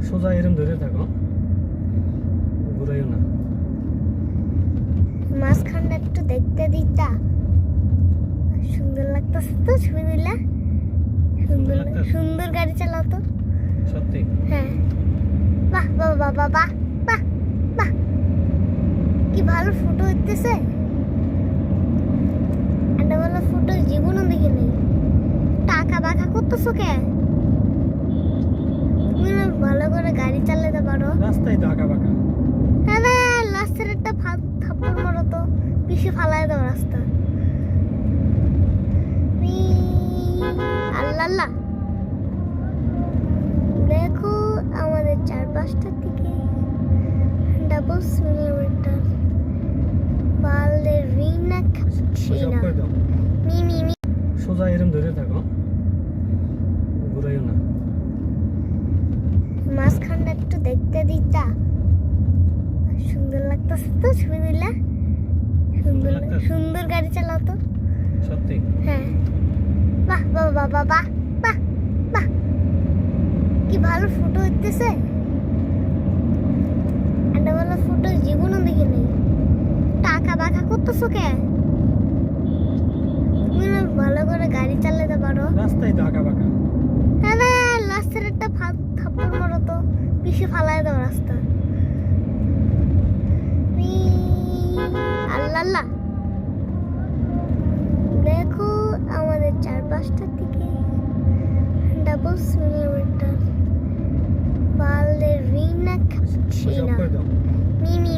সোজা এরম ধরে থাকো, ঘুরাইও না। মাঝখানটা একটু দেখতে দিতা, সুন্দর লাগতেছে তো ছবি দিলা। সুন্দর সুন্দর গাড়ি চালাও তো সত্যি। হ্যাঁ, বাহ বাহ বাহ বাহ বাহ বাহ বাহ, কি ভালো ফটো হইতেছে। একটা ভালো ফটো জীবনও দেখি নেই। টাকা বাঁকা করতেছো কে? তুমি না ভালো করে গাড়ি চালাতে পারো। রাস্তায় তো আঁকা বাঁকা। হ্যাঁ, লাস্টের একটা থাপ্পড় মারো তো, পিছে ফালায় দাও রাস্তা। আল্লাহ আল্লাহ, দেখো আমাদের চারপাশটার দিকে ডাবল সিলোমিটার বালেরিনা ক্যাপুচিনো মি মি মি। সোজা এরম ধরে থাকো, ঘুরাইও না। মাঝখানটা একটু দেখতে দিতা, সুন্দর লাগতেছে তো ছবি দিলা। সুন্দর সুন্দর গাড়ি চালাও তো সত্যি। হ্যাঁ, বাহ বাহ বাহ বাহ বাহ বাহ বাহ, কি ভালো ফটো হইতেছে। একটা ভালো ফটো জীবনও দেখি নেই। টাকা বাঁকা করতেছো কে? তুমি না ভালো করে গাড়ি চালাতে পারো। রাস্তায় তো আঁকা বাঁকা। হ্যাঁ, লাস্টের একটা থাপ্পড় মারো তো, পিছে ফালায় দাও রাস্তা। আল্লাহ আল্লাহ, দেখো আমাদের চারপাশটার দিকে ডাবল সিলোমিটার বালেরিনা ক্যাপুচিনো মি মি মি।